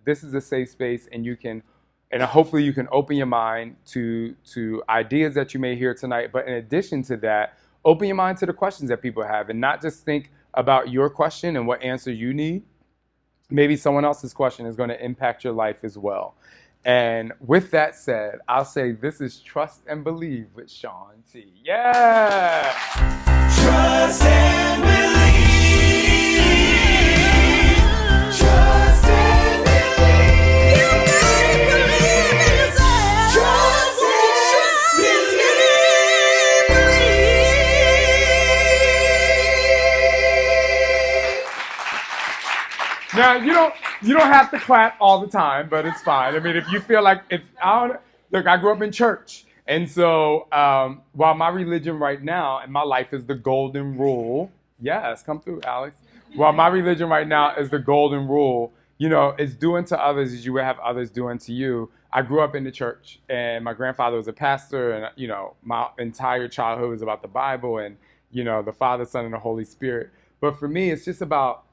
this is a safe space, and you can, and hopefully you can open your mind to ideas that you may hear tonight. But in addition to that, open your mind to the questions that people have, and not just think about your question and what answer you need. Maybe someone else's question is going to impact your life as well. And with that said, I'll say this is Trust and Believe with Shaun T. Yeah! Trust and believe. Trust and believe. You gotta believe in yourself. Trust and believe. Now, you don't have to clap all the time, but it's fine. I mean, if you feel like it's, look, I grew up in church. And so while my religion right now and my life is the golden rule, yes, come through, Alex. While my religion right now is the golden rule, it's do unto others as you would have others do unto you. I grew up in the church, and my grandfather was a pastor, and, my entire childhood was about the Bible and, the Father, Son, and the Holy Spirit. But for me, it's just about,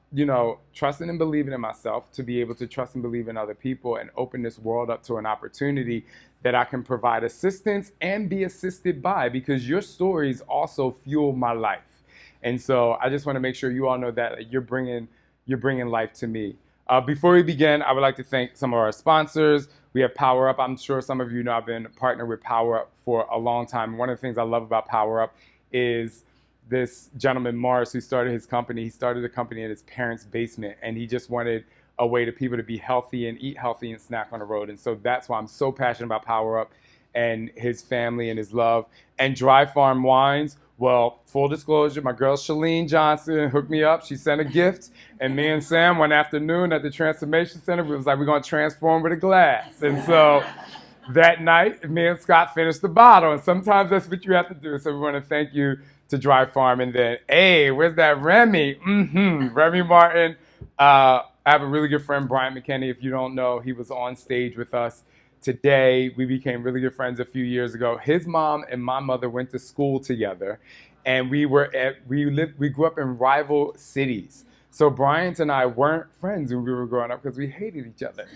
trusting and believing in myself to be able to trust and believe in other people and open this world up to an opportunity that I can provide assistance and be assisted by, because your stories also fuel my life. And so I just want to make sure you all know that you're bringing life to me. Before we begin, I would like to thank some of our sponsors. We have Power Up. I'm sure some of you know I've been partnered with Power Up for a long time. One of the things I love about Power Up is this gentleman, Morris, who started his company. He started the company in his parents' basement, and he just wanted a way to people to be healthy and eat healthy and snack on the road. And so that's why I'm so passionate about Power Up and his family and his love. And Dry Farm Wines, well, full disclosure, my girl Shalene Johnson hooked me up. She sent a gift, and me and Sam one afternoon at the Transformation Center, we was like, we're going to transform with a glass. And so that night, me and Scott finished the bottle, and sometimes that's what you have to do. So we want to thank you to Dry Farm. And then, hey, where's that Remy? Remy Martin. I have a really good friend, Brian McKinney. If you don't know, he was on stage with us today. We became really good friends a few years ago. His mom and my mother went to school together, and we grew up in rival cities. So Bryant and I weren't friends when we were growing up because we hated each other.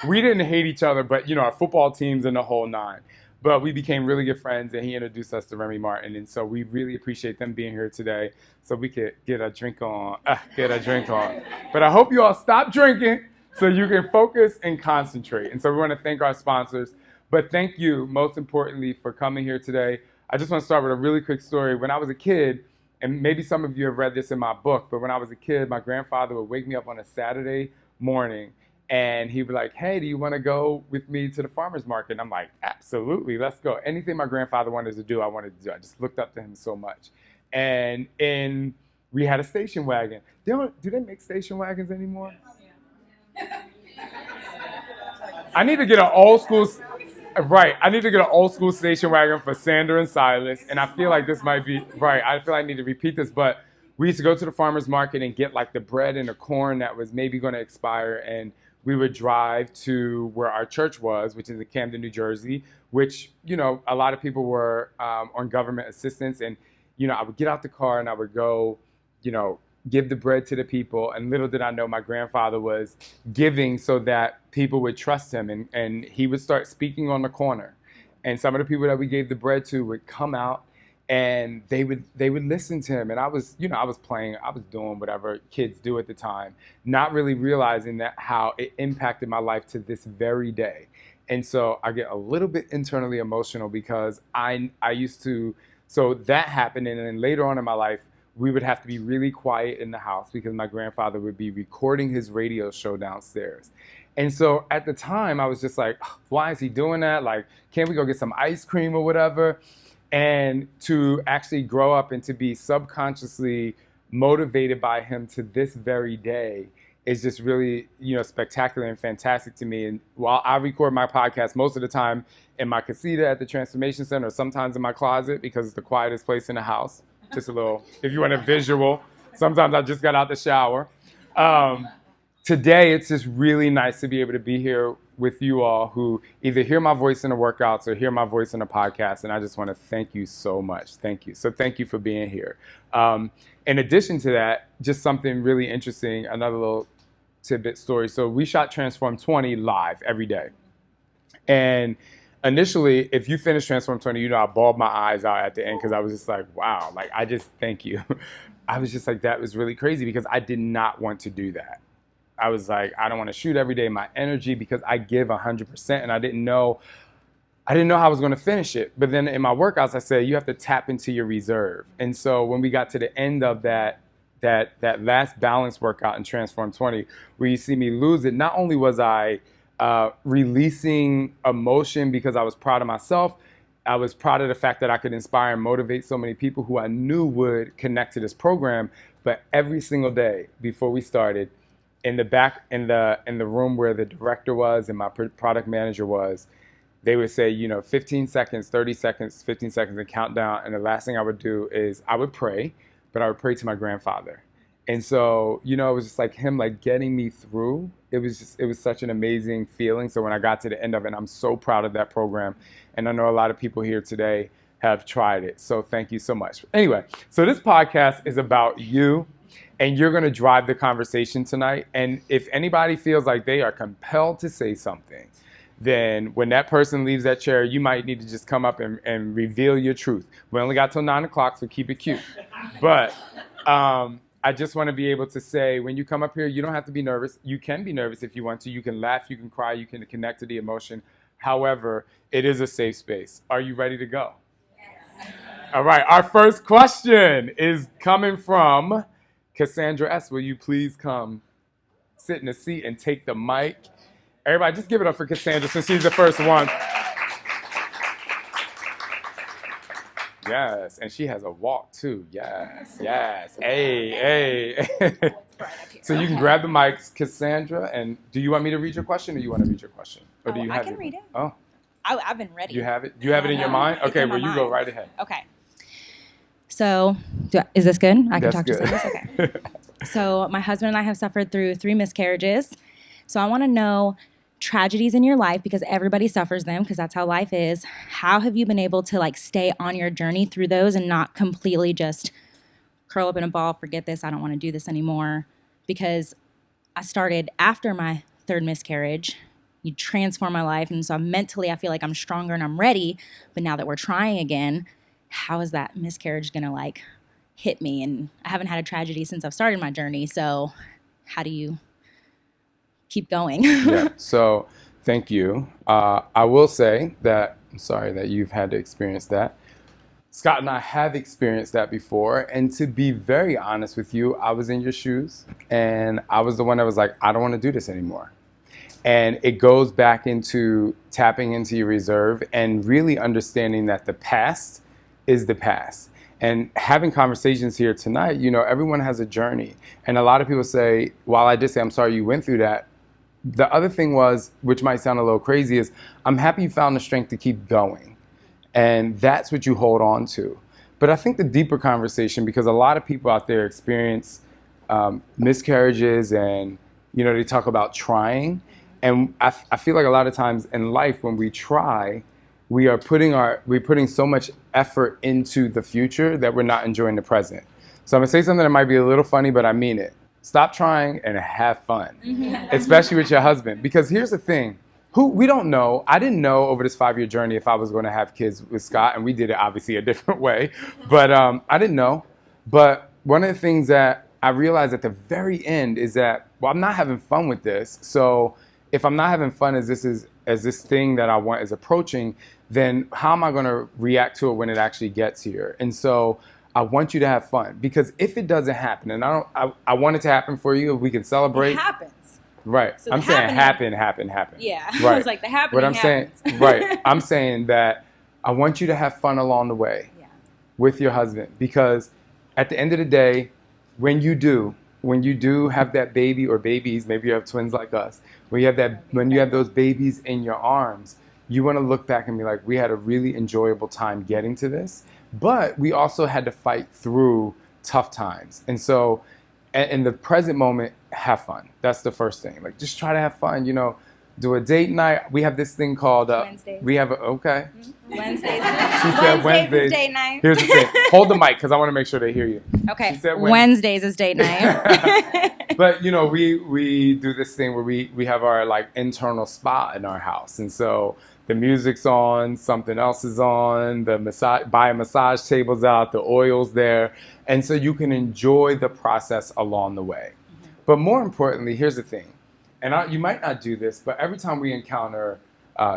We didn't hate each other, but our football teams and the whole nine. But we became really good friends, and he introduced us to Remy Martin. And so we really appreciate them being here today so we could get a drink on. But I hope you all stop drinking so you can focus and concentrate. And so we want to thank our sponsors. But thank you, most importantly, for coming here today. I just want to start with a really quick story. When I was a kid, and maybe some of you have read this in my book, but when I was a kid, my grandfather would wake me up on a Saturday morning, and he'd be like, hey, do you want to go with me to the farmer's market? And I'm like, absolutely, let's go. Anything my grandfather wanted to do, I wanted to do. I just looked up to him so much. And we had a station wagon. Do they make station wagons anymore? I need to get an old school station wagon for Sandra and Silas. And I feel like this might be, right, I feel like I need to repeat this, but we used to go to the farmer's market and get like the bread and the corn that was maybe going to expire, and we would drive to where our church was, which is in Camden, New Jersey, which, a lot of people were on government assistance. And, I would get out the car and I would go, give the bread to the people. And little did I know my grandfather was giving so that people would trust him. And he would start speaking on the corner. And some of the people that we gave the bread to would come out, and they would listen to him. And I was playing, I was doing whatever kids do at the time, not really realizing that how it impacted my life to this very day. And so I get a little bit internally emotional because I used to, so that happened. And then later on in my life, we would have to be really quiet in the house because my grandfather would be recording his radio show downstairs. And so at the time I was just like, why is he doing that? Like, can't we go get some ice cream or whatever? And to actually grow up and to be subconsciously motivated by him to this very day is just really, spectacular and fantastic to me. And while I record my podcast most of the time in my casita at the Transformation Center, or sometimes in my closet because it's the quietest place in the house, just a little, if you want a visual, sometimes I just got out the shower. Today, it's just really nice to be able to be here with you all who either hear my voice in the workouts or hear my voice in the podcast. And I just want to thank you so much. Thank you. So thank you for being here. In addition to that, just something really interesting, another little tidbit story. So we shot Transform 20 live every day. And initially, if you finish Transform 20, you know, I bawled my eyes out at the end because I was just like, wow, like, I just thank you. I was just like, that was really crazy because I did not want to do that. I was like, I don't want to shoot every day, my energy, because I give 100%, and I didn't know how I was going to finish it. But then in my workouts, I said, you have to tap into your reserve. And so when we got to the end of that last balance workout in Transform 20, where you see me lose it, not only was I releasing emotion because I was proud of myself, I was proud of the fact that I could inspire and motivate so many people who I knew would connect to this program. But every single day before we started, in the back, in the room where the director was and my product manager was, they would say, you know, 15 seconds, 30 seconds, 15 seconds, and count down. And the last thing I would do is I would pray, but I would pray to my grandfather. And so, you know, it was just like him, like, getting me through. It was such an amazing feeling. So when I got to the end of it, I'm so proud of that program. And I know a lot of people here today have tried it. So thank you so much. Anyway, so this podcast is about you, and you're going to drive the conversation tonight. And if anybody feels like they are compelled to say something, then when that person leaves that chair, you might need to just come up and reveal your truth. We only got till 9 o'clock, so keep it cute. But I just want to be able to say, when you come up here, you don't have to be nervous. You can be nervous if you want to. You can laugh, you can cry, you can connect to the emotion. However, it is a safe space. Are you ready to go? Yes. All right, our first question is coming from Cassandra S. Will you please come sit in a seat and take the mic? Everybody, just give it up for Cassandra since she's the first one. Yes, and she has a walk too. Yes, yes. Hey. So you can grab the mics, Cassandra, and do you want me to read your question, or you want to read your question? Or do you have I can read it. Oh. I've been ready. You have it? Do you have it in your mind? Okay, well, you go right ahead. Okay. So, is this good? I can That's talk good. to this? Okay. So, my husband and I have suffered through 3 miscarriages. So, I want to know tragedies in your life, because everybody suffers them, because that's how life is. How have you been able to, like, stay on your journey through those and not completely just curl up in a ball, forget this, I don't want to do this anymore? Because I started after my 3rd miscarriage. You transform my life, and so mentally I feel like I'm stronger and I'm ready. But now that we're trying again, how is that miscarriage gonna, like, hit me? And I haven't had a tragedy since I've started my journey, so how do you keep going? Yeah, so thank you. I will say that I'm sorry that you've had to experience that. Scott and I have experienced that before, and to be very honest with you, I was in your shoes, and I was the one that was like, I don't want to do this anymore. And it goes back into tapping into your reserve and really understanding that the past is the past. And having conversations here tonight, you know, everyone has a journey. And a lot of people say, while I did say, I'm sorry you went through that, the other thing was, which might sound a little crazy, is I'm happy you found the strength to keep going. And that's what you hold on to. But I think the deeper conversation, because a lot of people out there experience miscarriages, and, you know, they talk about trying. And I feel like a lot of times in life, when we try, we're putting so much effort into the future that we're not enjoying the present. So I'm gonna say something that might be a little funny, but I mean it. Stop trying and have fun, especially with your husband. Because here's the thing, we don't know. I didn't know over this 5-year journey if I was going to have kids with Scott, and we did it obviously a different way. But I didn't know. But one of the things that I realized at the very end is that, well, I'm not having fun with this. So if I'm not having fun as this thing that I want is approaching, then how am I going to react to it when it actually gets here? And so I want you to have fun, because if it doesn't happen, and I want it to happen for you, if we can celebrate. It happens. Right. So I'm saying happen. Yeah. Right. I was like, the happening But I'm happens. saying, right. I'm saying that I want you to have fun along the way with your husband, because at the end of the day, when you do have that baby or babies, maybe you have twins like us, when you have those babies in your arms, you want to look back and be like, we had a really enjoyable time getting to this, but we also had to fight through tough times. And so in the present moment, have fun. That's the first thing. Like, just try to have fun. You know, do a date night. We have this thing called Wednesdays. we have okay. Wednesdays. She said Wednesdays. is date night. Here's the thing. Hold the mic because I want to make sure they hear you. Okay. She said Wednesdays is date night. But you know, we do this thing where we have our like internal spa in our house, and so the music's on, something else is on, the massage tables out, the oil's there, and so you can enjoy the process along the way. But more importantly, here's the thing, and you might not do this, but every time we encounter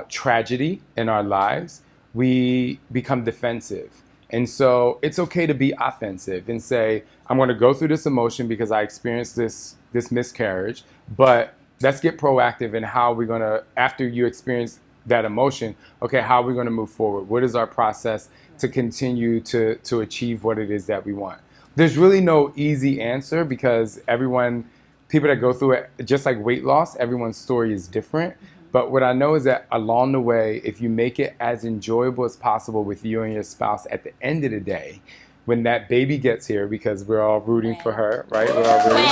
tragedy in our lives, we become defensive. And so it's okay to be offensive and say, I'm going to go through this emotion because I experienced this miscarriage, but let's get proactive in how we're going to, after you experience that emotion, okay, how are we going to move forward? What is our process to continue to achieve what it is that we want? There's really no easy answer because people that go through it, just like weight loss, everyone's story is different. But what I know is that along the way, if you make it as enjoyable as possible with you and your spouse, at the end of the day, when that baby gets here, because we're all rooting for her, right? We're all rooting.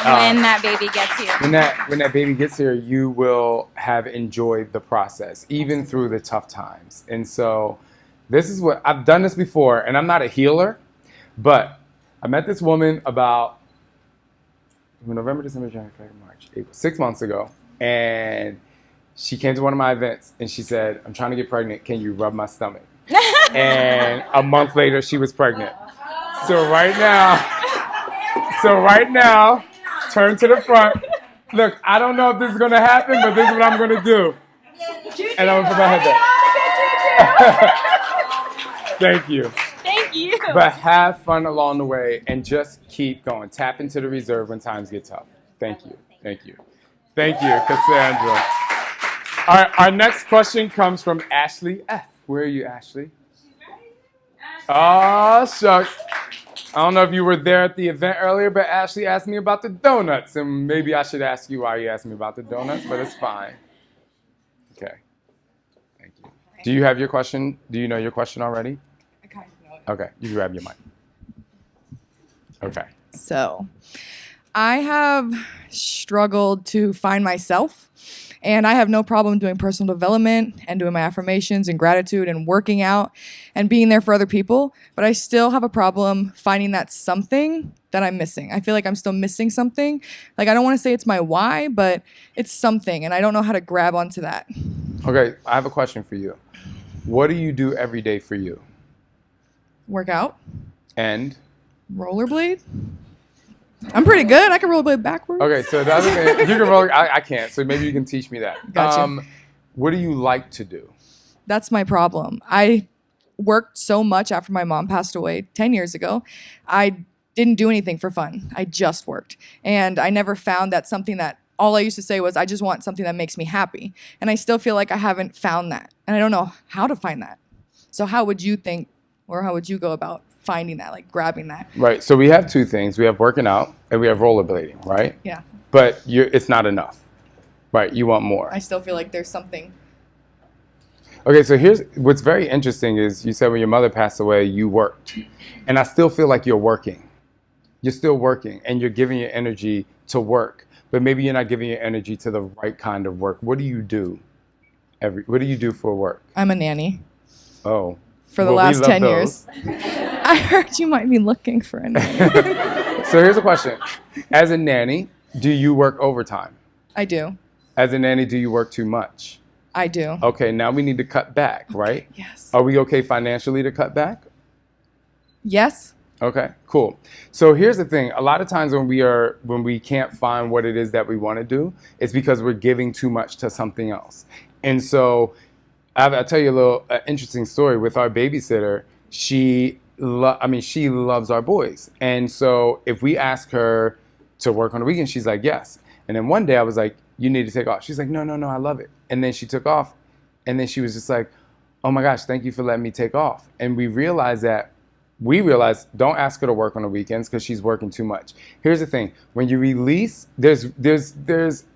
When that baby gets here. When that baby gets here, you will have enjoyed the process, even through the tough times. And so this is what, I've done this before, and I'm not a healer, but I met this woman about November, December, January, February, March, April, 6 months ago, and she came to one of my events and she said, I'm trying to get pregnant. Can you rub my stomach? And a month later, she was pregnant. So right now, turn to the front. Look, I don't know if this is going to happen, but this is what I'm going to do. And I'm going to put my head down. Thank you. Thank you. But have fun along the way and just keep going. Tap into the reserve when times get tough. Thank you. Thank you. Thank you, Cassandra. Our next question comes from Ashley F. Where are you, Ashley? Oh, shucks. I don't know if you were there at the event earlier, but Ashley asked me about the donuts, and maybe I should ask you why you asked me about the donuts, but it's fine. Okay. Thank you. Do you have your question? Do you know your question already? I kind of know it. Okay, you grab your mic. Okay. So, I have struggled to find myself, and I have no problem doing personal development and doing my affirmations and gratitude and working out and being there for other people, but I still have a problem finding that something that I'm missing. I feel like I'm still missing something. Like, I don't want to say it's my why, but it's something, and I don't know how to grab onto that. Okay, I have a question for you. What do you do every day for you? Work out, And? rollerblade. I'm pretty good. I can rollerblade backwards. Okay, so the other thing, you can roll, I can't, so maybe you can teach me that. Gotcha. What do you like to do? That's my problem. I worked so much after my mom passed away 10 years ago. I didn't do anything for fun. I just worked. And I never found that something that all I used to say was, I just want something that makes me happy. And I still feel like I haven't found that. And I don't know how to find that. So how would you think, or how would you go about finding that, like grabbing that? Right, so we have two things. We have working out and we have rollerblading, right? Yeah. But it's not enough, right? You want more. I still feel like there's something. Okay, so here's what's very interesting is you said when your mother passed away, you worked. And I still feel like you're working. You're still working and you're giving your energy to work, but maybe you're not giving your energy to the right kind of work. What do you do? What do you do for work? I'm a nanny. Oh. For the Well, we last love 10 those. years. I heard you might be looking for a nanny. So here's a question. As a nanny, do you work overtime? I do. As a nanny, do you work too much? I do. Okay, now we need to cut back, right? Yes. Are we okay financially to cut back? Yes. Okay, cool. So here's the thing. A lot of times when we can't find what it is that we want to do, it's because we're giving too much to something else. And so I'll tell you a little interesting story with our babysitter. She loves our boys. And so if we ask her to work on the weekend, she's like, yes. And then one day I was like, you need to take off. She's like, no, I love it. And then she took off. And then she was just like, oh my gosh, thank you for letting me take off. And we realized don't ask her to work on the weekends because she's working too much. Here's the thing. When you release, there's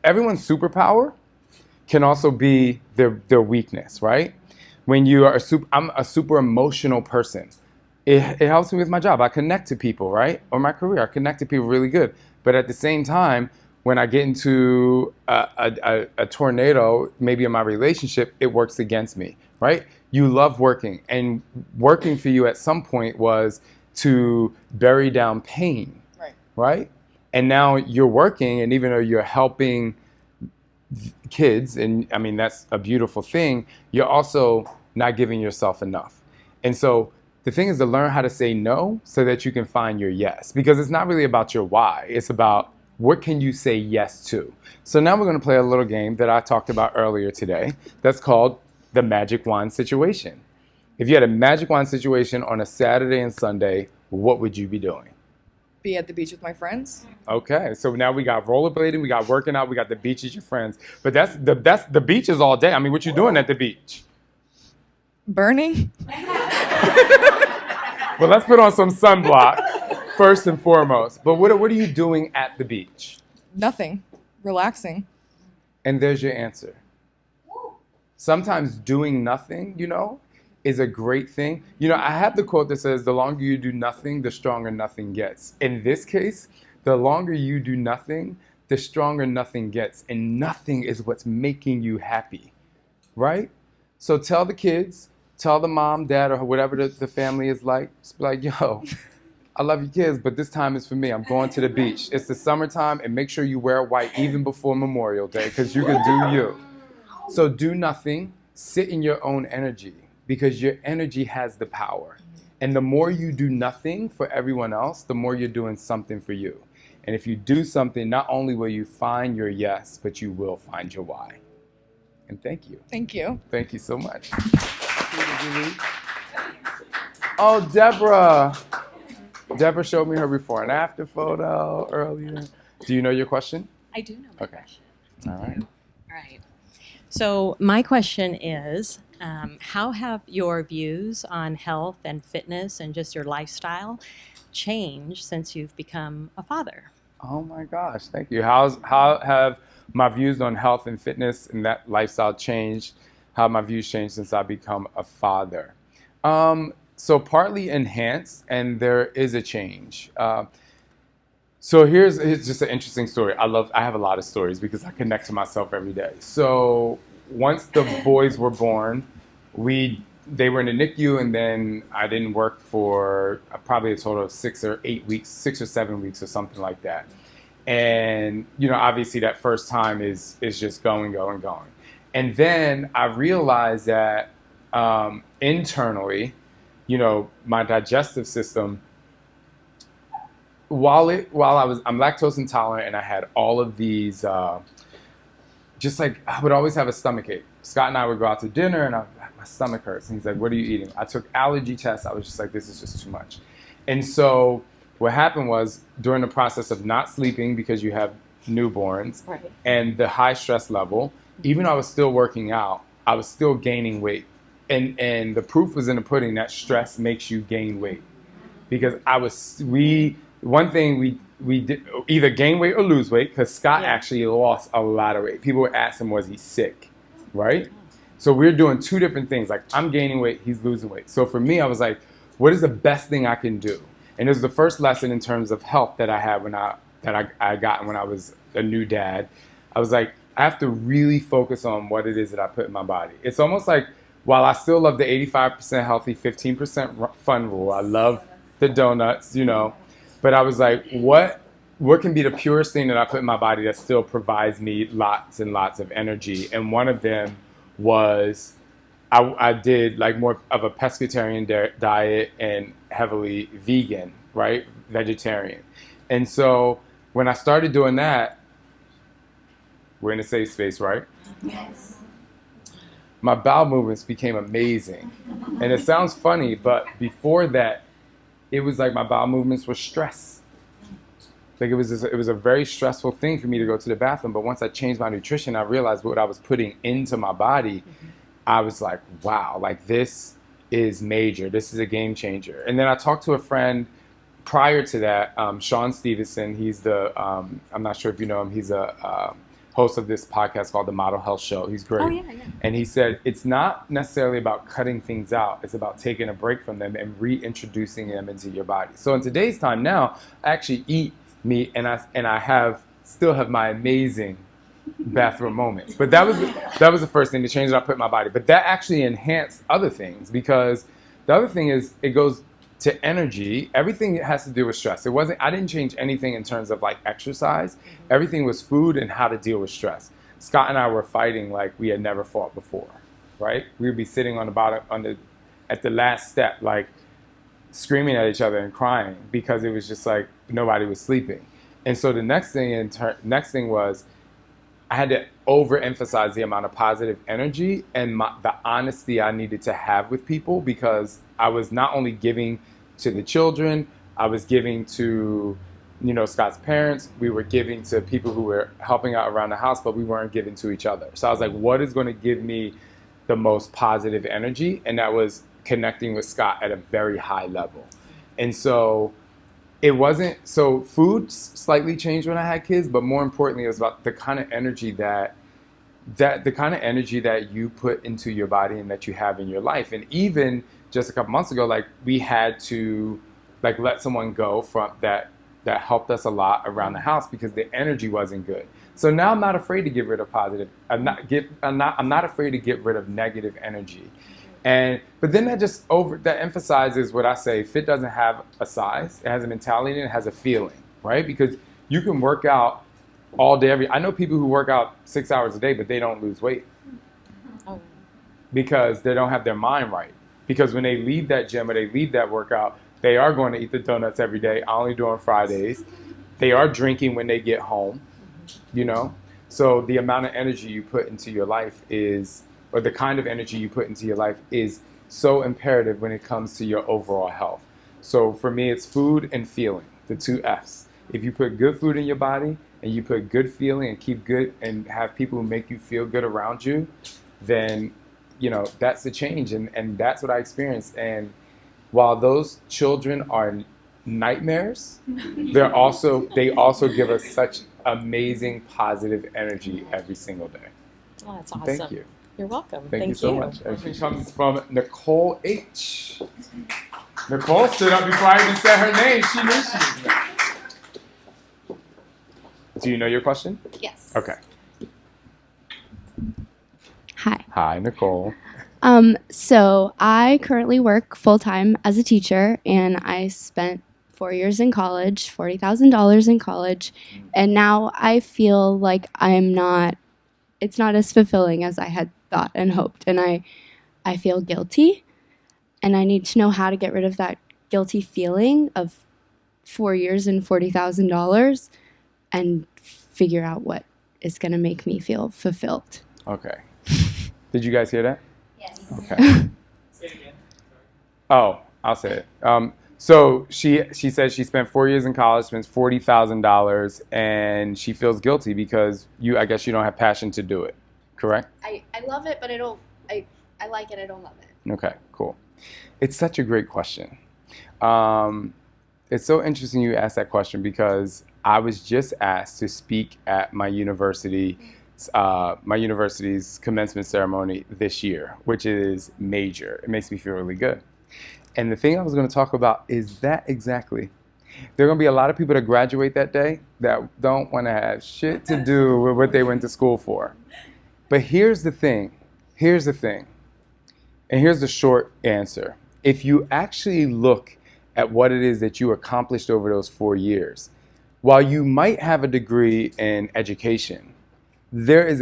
everyone's superpower can also be their weakness, right? When you are I'm a super emotional person. It helps me with my job. I connect to people, right? Or my career, I connect to people really good. But at the same time, When I get into a tornado, maybe in my relationship, it works against me, right? You love working, and working for you at some point was to bury down pain, right? And now you're working, and even though you're helping kids, and I mean, that's a beautiful thing, you're also not giving yourself enough. And so the thing is to learn how to say no so that you can find your yes, because it's not really about your why. It's about what can you say yes to. So now we're going to play a little game that I talked about earlier today that's called the magic wand situation. If you had a magic wand situation on a Saturday and Sunday, what would you be doing? Be at the beach with my friends. Okay, so now we got rollerblading, we got working out, we got the beach with your friends. But that's the beach is all day. I mean, what you doing at the beach? Burning. Well, let's put on some sunblock first and foremost. But what are you doing at the beach? Nothing. Relaxing. And there's your answer. Sometimes doing nothing, is a great thing. I have the quote that says, the longer you do nothing, the stronger nothing gets. In this case, the longer you do nothing, the stronger nothing gets. And nothing is what's making you happy, right? So tell the kids, tell the mom, dad, or whatever the family is like, just be like, yo, I love you kids, but this time is for me. I'm going to the beach. It's the summertime, and make sure you wear white even before Memorial Day, because you can do you. So do nothing, sit in your own energy, because your energy has the power. And the more you do nothing for everyone else, the more you're doing something for you. And if you do something, not only will you find your yes, but you will find your why. And thank you. Thank you. Thank you so much. Oh, Deborah. Deborah showed me her before and after photo earlier. Do you know your question? I do know my Okay. question. All right. All right. So my question is, how have your views on health and fitness and just your lifestyle changed since you've become a father? Oh my gosh, thank you. How have my views on health and fitness and that lifestyle changed? How have my views changed since I become a father? So partly enhanced, and there is a change. So here's just an interesting story. I have a lot of stories because I connect to myself every day. So once the boys were born, they were in the NICU, and then I didn't work for probably a total of 6 or 7 weeks or something like that. And obviously that first time is just going. And then I realized that internally, my digestive system, while I'm lactose intolerant, and I had all of these, just like I would always have a stomach ache. Scott and I would go out to dinner, and my stomach hurts. And he's like, "What are you eating?" I took allergy tests. I was just like, "This is just too much." And so what happened was, during the process of not sleeping because you have newborns, Right. and the high stress level, even though I was still working out, I was still gaining weight. And the proof was in the pudding that stress makes you gain weight. Because one thing we did either gain weight or lose weight, because Scott actually lost a lot of weight. People would ask him, was he sick, right? So we're doing two different things. Like, I'm gaining weight, he's losing weight. So for me, I was like, what is the best thing I can do? And it was the first lesson in terms of health that I had I got when I was a new dad. I was like, I have to really focus on what it is that I put in my body. It's almost like, while I still love the 85% healthy, 15% fun rule, I love the donuts, but I was like, what can be the purest thing that I put in my body that still provides me lots and lots of energy? And one of them was I did like more of a pescatarian diet and heavily vegan, right? Vegetarian. And so when I started doing that, we're in a safe space, right? Yes. My bowel movements became amazing. And it sounds funny, but before that, it was like my bowel movements were stress. Like it was a very stressful thing for me to go to the bathroom. But once I changed my nutrition, I realized what I was putting into my body. I was like, wow, like this is major. This is a game changer. And then I talked to a friend prior to that, Shaun T. He's I'm not sure if you know him. He's a host of this podcast called The Model Health Show. He's great. Oh, yeah. And he said, it's not necessarily about cutting things out. It's about taking a break from them and reintroducing them into your body. So in today's time now, I actually eat meat, and I have still have my amazing bathroom moments. But that was the first thing, the change that I put in my body. But that actually enhanced other things, because the other thing is it goes to energy. Everything has to do with stress. I didn't change anything in terms of like exercise. Everything was food and how to deal with stress. Scott and I were fighting like we had never fought before, right? We would be sitting on the bottom, at the last step, like screaming at each other and crying because it was just like nobody was sleeping. And so the next thing was I had to overemphasize the amount of positive energy and the honesty I needed to have with people, because I was not only giving to the children, I was giving to, Scott's parents, we were giving to people who were helping out around the house, but we weren't giving to each other. So I was like, what is going to give me the most positive energy? And that was connecting with Scott at a very high level. And so food slightly changed when I had kids, but more importantly, it was about the kind of energy that you put into your body and that you have in your life. And even just a couple months ago, like we had to like let someone go from that helped us a lot around the house because the energy wasn't good. So now I'm not afraid to get rid of I'm not afraid to get rid of negative energy. But then that emphasizes what I say: fit doesn't have a size, it has a mentality, and it has a feeling, right? Because you can work out all day, I know people who work out 6 hours a day, but they don't lose weight because they don't have their mind right. Because when they leave that gym or they leave that workout, they are going to eat the donuts every day. I only do on Fridays. They are drinking when they get home, So the amount of energy you put into your life or the kind of energy you put into your life is so imperative when it comes to your overall health. So for me, it's food and feeling, the 2 F's. If you put good food in your body and you put good feeling and keep good and have people who make you feel good around you, then, that's the change. And that's what I experienced. And while those children are nightmares, they also give us such amazing positive energy every single day. Oh, that's awesome. Thank you. You're welcome. Thank you so much. Everything comes from Nicole H. Nicole stood up before I even said her name. She knew she was next. Do you know your question? Yes. Okay. Hi. Hi, Nicole. So I currently work full-time as a teacher, and I spent 4 years in college, $40,000 in college, and now I feel like it's not as fulfilling as I had thought and hoped, and I feel guilty, and I need to know how to get rid of that guilty feeling of 4 years and $40,000 and figure out what is going to make me feel fulfilled. Okay. Did you guys hear that? Yes. Okay. Say it again. Oh, I'll say it. So she said she spent 4 years in college, spends $40,000, and she feels guilty because I guess you don't have passion to do it. Correct? I love it, but I like it, I don't love it. Okay, cool. It's such a great question. It's so interesting you asked that question because I was just asked to speak at my university's commencement ceremony this year, which is major. It makes me feel really good. And the thing I was going to talk about is that exactly. There are going to be a lot of people that graduate that day that don't want to have shit to do with what they went to school for. But here's the thing. And here's the short answer. If you actually look at what it is that you accomplished over those 4 years, while you might have a degree in education, there is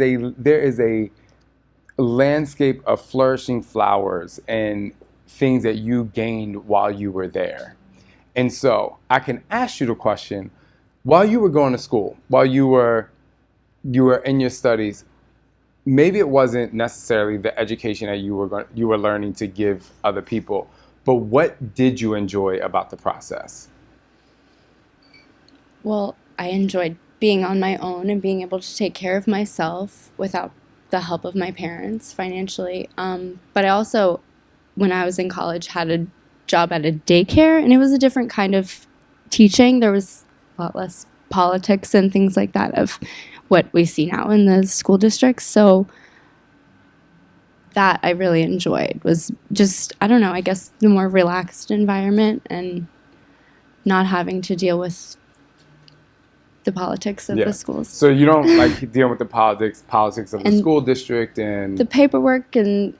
a landscape of flourishing flowers and things that you gained while you were there. And so I can ask you the question, while you were going to school, while you were in your studies, maybe it wasn't necessarily the education that you were learning to give other people, but what did you enjoy about the process? Well, I enjoyed being on my own and being able to take care of myself without the help of my parents financially. But I also, when I was in college, had a job at a daycare, and it was a different kind of teaching. There was a lot less politics and things like that of what we see now in the school districts. So that I really enjoyed was just, I don't know, I guess the more relaxed environment and not having to deal with the politics of Yeah. the schools. So you don't like dealing with the politics of the And school district and the paperwork, and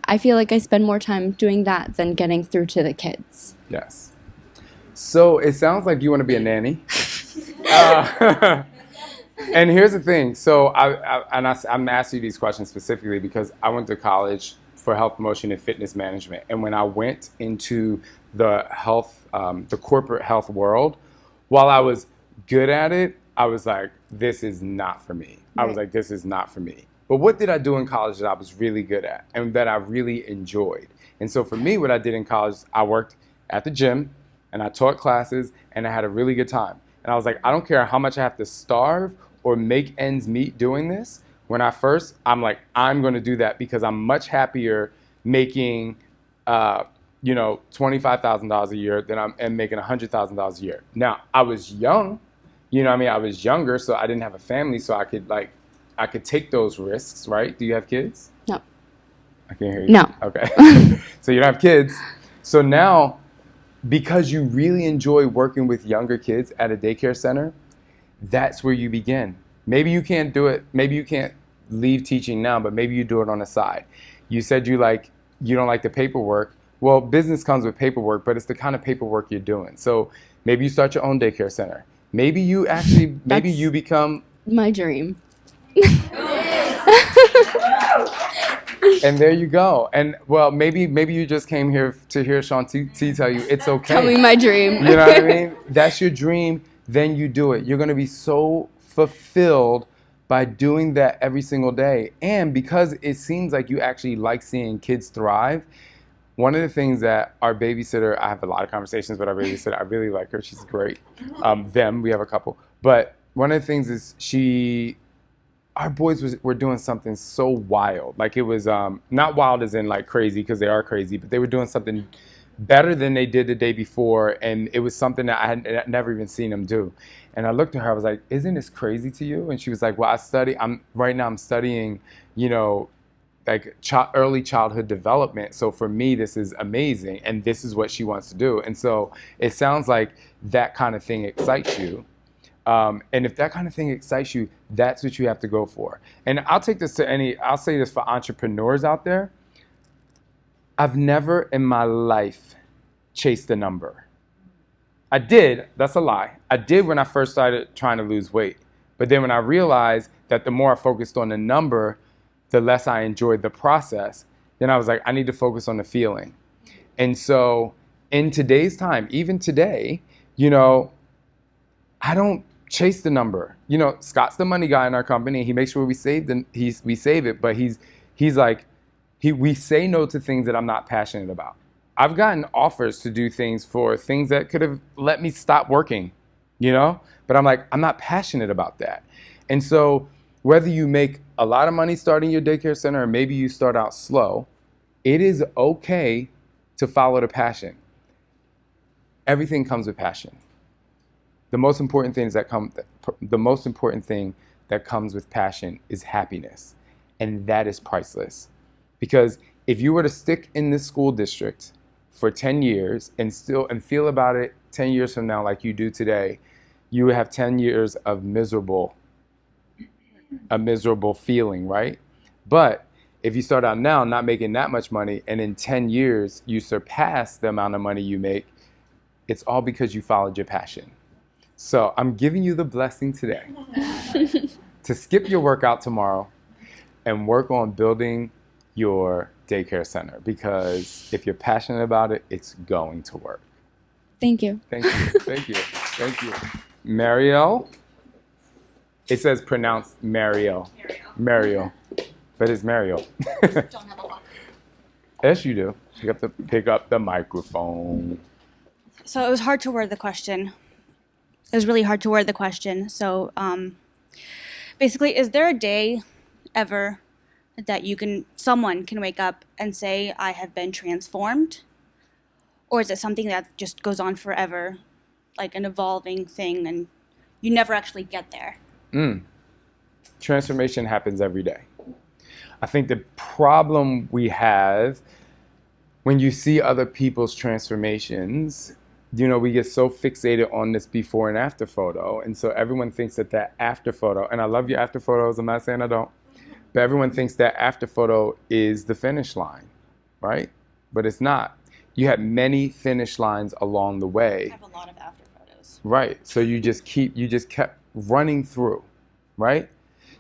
I feel like I spend more time doing that than getting through to the kids. yes. So it sounds like you want to be a nanny. And here's the thing. So I'm asking you these questions specifically because I went to college for health promotion and fitness management. And when I went into the the corporate health world, while I was good at it, I was like, this is not for me. I was like, this is not for me. But what did I do in college that I was really good at and that I really enjoyed? And so for me, what I did in college, I worked at the gym and I taught classes and I had a really good time. And I was like, I don't care how much I have to starve or make ends meet doing this. When I'm like, I'm going to do that because I'm much happier making, $25,000 a year than I'm making $100,000 a year. Now, I was young, I was younger, so I didn't have a family, so I could take those risks, right? Do you have kids? No. I can't hear you. No. Okay. So you don't have kids. So now, because you really enjoy working with younger kids at a daycare center, that's where you begin. Maybe you can't do it. Maybe you can't leave teaching now, but maybe you do it on the side. You said you don't like the paperwork. Well, business comes with paperwork, but it's the kind of paperwork you're doing. So maybe you start your own daycare center. Maybe you become My dream. And there you go. And well, maybe you just came here to hear Shaun T tell you it's okay. Tell me my dream. You know what I mean? That's your dream. Then you do it. You're going to be so fulfilled by doing that every single day. And because it seems like you actually like seeing kids thrive, one of the things that our babysitter, I have a lot of conversations with our babysitter. I really like her. She's great. We have a couple. But one of the things is our boys were doing something so wild. Like it was not wild as in like crazy, because they are crazy, but they were doing something better than they did the day before. And it was something that I had never even seen them do. And I looked at her, I was like, isn't this crazy to you? And she was like, well, right now I'm studying, early childhood development. So for me, this is amazing. And this is what she wants to do. And so it sounds like that kind of thing excites you. And if that kind of thing excites you, that's what you have to go for. And I'll say this for entrepreneurs out there. I've never in my life chased a number. I did, that's a lie. I did when I first started trying to lose weight. But then when I realized that the more I focused on the number, the less I enjoyed the process, then I was like, I need to focus on the feeling. And so in today's time, even today, I don't chase the number. Scott's the money guy in our company. He makes sure we save it, but we say no to things that I'm not passionate about. I've gotten offers to do things for things that could have let me stop working, but I'm like, I'm not passionate about that. And so whether you make a lot of money starting your daycare center or maybe you start out slow, it is okay to follow the passion. Everything comes with passion. The most important thing that comes with passion is happiness, and that is priceless. Because if you were to stick in this school district for 10 years and feel about it 10 years from now like you do today, you would have 10 years of a miserable feeling, right? But if you start out now not making that much money and in 10 years you surpass the amount of money you make, it's all because you followed your passion. So I'm giving you the blessing today to skip your workout tomorrow and work on building your daycare center, because if you're passionate about it, it's going to work. Thank you. Thank you. Thank you. Thank you. Mariel. It says pronounced Mariel. Mariel. But it's Mariel. Don't have a lock. Yes, you do. You have to pick up the microphone. So it was hard to word the question. It was really hard to word the question. So basically, is there a day ever that someone can wake up and say, I have been transformed? Or is it something that just goes on forever, like an evolving thing, and you never actually get there? Transformation happens every day. I think the problem we have when you see other people's transformations, we get so fixated on this before and after photo. And so everyone thinks that that after photo, and I love your after photos, I'm not saying I don't, but everyone thinks that after photo is the finish line, right? But it's not. You had many finish lines along the way. I have a lot of after photos. Right. So you just kept running through, right?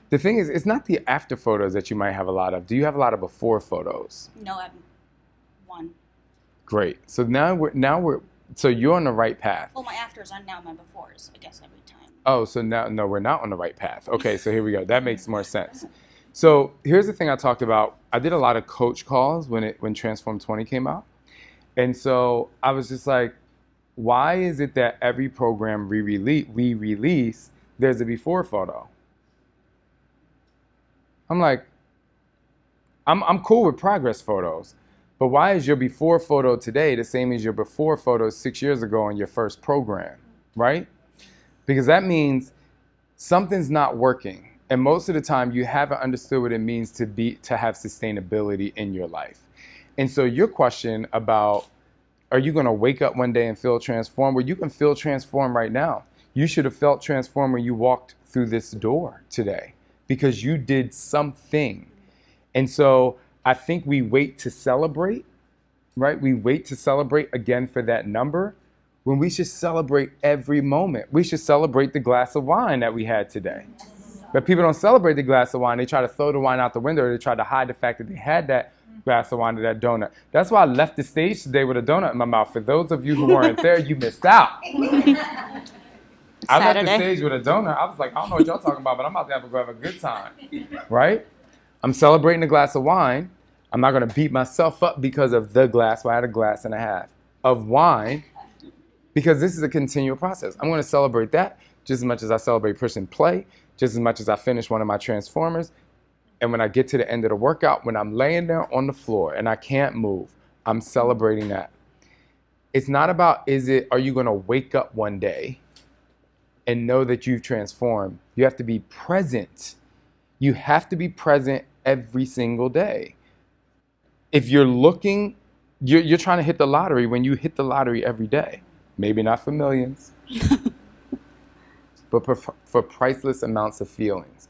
The thing is, it's not the after photos that you might have a lot of. Do you have a lot of before photos? No, I have one. Great. So so you're on the right path. Well, my afters are now my befores, I guess, every time. Oh, so now, no, we're not on the right path. Okay, so here we go. That makes more sense. So here's the thing I talked about. I did a lot of coach calls when Transform 20 came out. And so I was just like, why is it that every program we release, there's a before photo? I'm like, I'm cool with progress photos, but why is your before photo today the same as your before photo 6 years ago in your first program, right? Because that means something's not working. And most of the time you haven't understood what it means to have sustainability in your life. And so your question about, are you going to wake up one day and feel transformed? Well, you can feel transformed right now. You should have felt transformed when you walked through this door today because you did something. And so I think we wait to celebrate, right? We wait to celebrate again for that number when we should celebrate every moment. We should celebrate the glass of wine that we had today. But people don't celebrate the glass of wine. They try to throw the wine out the window. They try to hide the fact that they had that glass of wine or that donut. That's why I left the stage today with a donut in my mouth. For those of you who weren't there, you missed out. I left the stage with a donut. I was like, I don't know what y'all talking about, but I'm about to have a good time, right? I'm celebrating a glass of wine. I'm not going to beat myself up because of the glass. Well, I had a glass and a half of wine because this is a continual process. I'm going to celebrate that just as much as I celebrate push and play, just as much as I finish one of my transformers. And when I get to the end of the workout, when I'm laying there on the floor and I can't move, I'm celebrating that. It's not about, are you going to wake up one day and know that you've transformed? You have to be present. You have to be present every single day. If you're looking, you're trying to hit the lottery when you hit the lottery every day. Maybe not for millions, but for priceless amounts of feelings.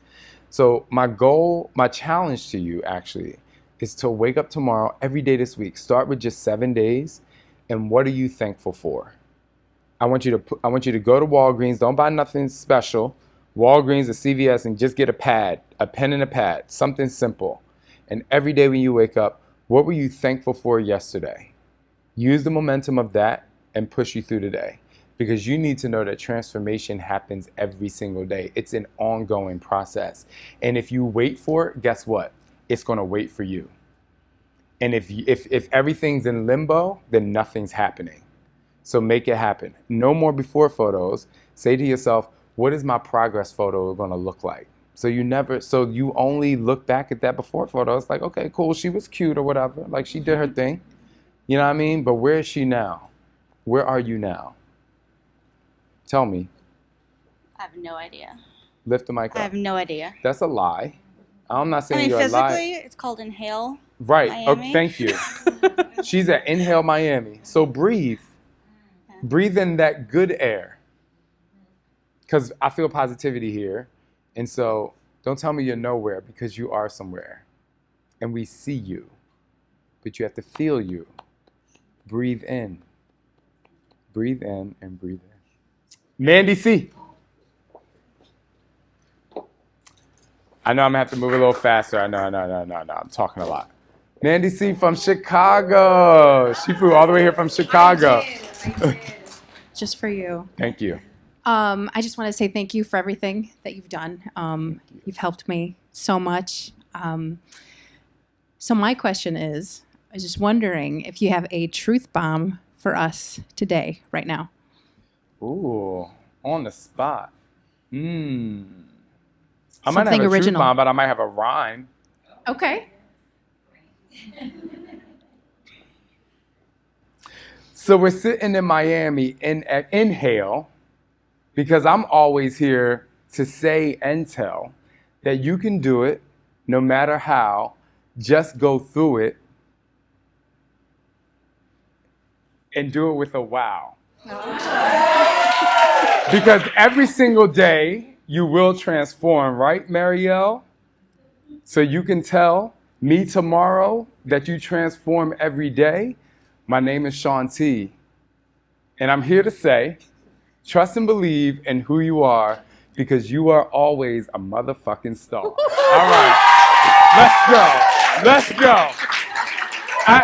So my challenge to you actually is to wake up tomorrow, every day this week. Start with just 7 days. And what are you thankful for? I want you to go to Walgreens. Don't buy nothing special. Walgreens or CVS and just get a pen and a pad, something simple. And every day when you wake up, what were you thankful for yesterday? Use the momentum of that and push you through the day. Because you need to know that transformation happens every single day. It's an ongoing process. And if you wait for it, guess what? It's going to wait for you. And if everything's in limbo, then nothing's happening. So make it happen. No more before photos. Say to yourself, what is my progress photo going to look like? So you only look back at that before photo. It's like, okay, cool. She was cute or whatever. Like she did her thing. You know what I mean? But where is she now? Where are you now? Tell me. I have no idea. Lift the mic up. I have no idea. That's a lie. I'm not saying I mean, you're a lie. physically, it's called Inhale. Right. Miami. Oh, thank you. She's at Inhale Miami. So breathe. Breathe in that good air. Because I feel positivity here. And so don't tell me you're nowhere because you are somewhere. And we see you. But you have to feel you. Breathe in. Breathe in and breathe in. Mandy C. I know I'm going to have to move a little faster. I know. I'm talking a lot. Mandy C from Chicago. She flew all the way here from Chicago. I did. Just for you. Thank you. I just want to say thank you for everything that you've done. You've helped me so much. So my question is, I was just wondering if you have a truth bomb for us today, right now. Ooh, on the spot. I might have Something a original. truth bomb, but I might have a rhyme. Okay. So we're sitting in Miami at Inhale because I'm always here to say and tell that you can do it no matter how. Just go through it and do it with a wow. Because every single day you will transform, right, Marielle? So you can tell me tomorrow that you transform every day. My name is Shaun T. And I'm here to say, trust and believe in who you are because you are always a motherfucking star. All right, let's go. I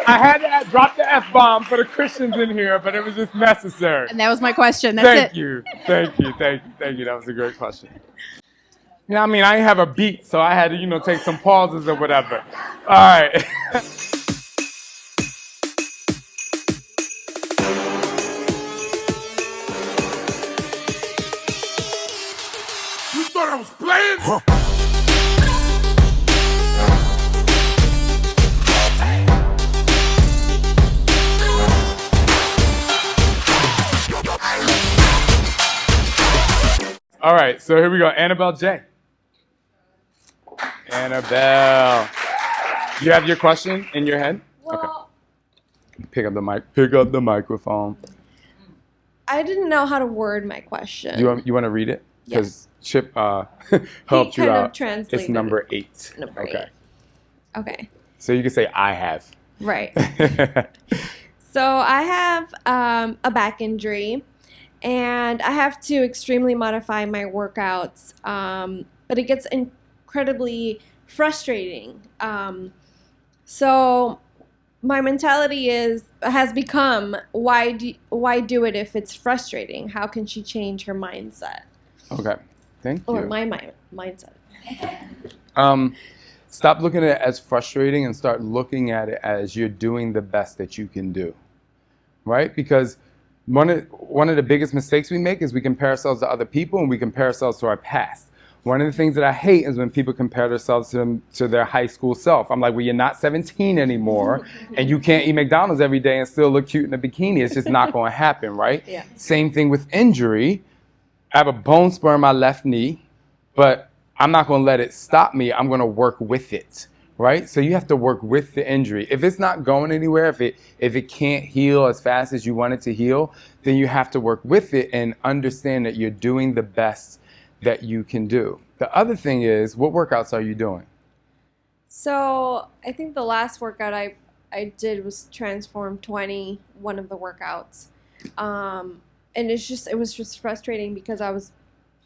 had to drop the F-bomb for the Christians in here, but it was just necessary. And that was my question. That's Thank you. That was a great question. You know, I mean, I didn't have a beat, so I had to, take some pauses or whatever. All right. You thought I was playing? Huh. All right, so here we go. Annabelle J. Annabelle. You have your question in your head? Well, Okay. Pick up the mic. Pick up the microphone. I didn't know how to word my question. You want to read it? Because Yes. Chip helped you kind of out. It's translated number 8. Number Okay. 8. Okay. So you can say I have. Right. So I have a back injury, and I have to extremely modify my workouts, but it gets incredibly frustrating. So my mentality has become, why do it if it's frustrating? How can she change her mindset? Okay. Thank you. Or my mindset. Stop looking at it as frustrating and start looking at it as you're doing the best that you can do, right? Because one of the biggest mistakes we make is we compare ourselves to other people and we compare ourselves to our past. One of the things that I hate is when people compare themselves to their high school self. I'm like, well, you're not 17 anymore and you can't eat McDonald's every day and still look cute in a bikini. It's just not going to happen, right? Yeah. Same thing with injury. I have a bone spur in my left knee, but I'm not going to let it stop me. I'm going to work with it, right? So you have to work with the injury. If it's not going anywhere, if it can't heal as fast as you want it to heal, then you have to work with it and understand that you're doing the best that you can do. The other thing is, what workouts are you doing? So I think the last workout I did was Transform 20, one of the workouts. And it was just frustrating because I was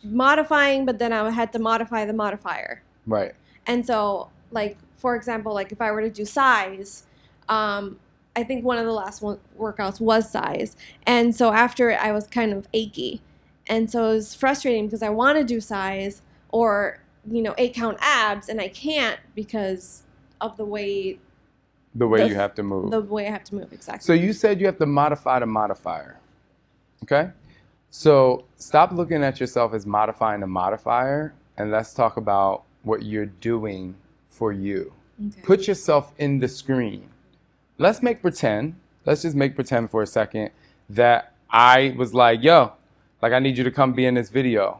modifying, but then I had to modify the modifier. Right. And so, like, for example, like if I were to do size, I think one of the last workouts was size. And so after it, I was kind of achy. And so it was frustrating because I want to do size or, 8 count abs, and I can't because of the way you have to move. The way I have to move, exactly. So you said you have to modify the modifier, okay? So stop looking at yourself as modifying the modifier, and let's talk about what you're doing for you. Okay. Put yourself in the screen. Let's just make pretend for a second that I was like, yo, like I need you to come be in this video,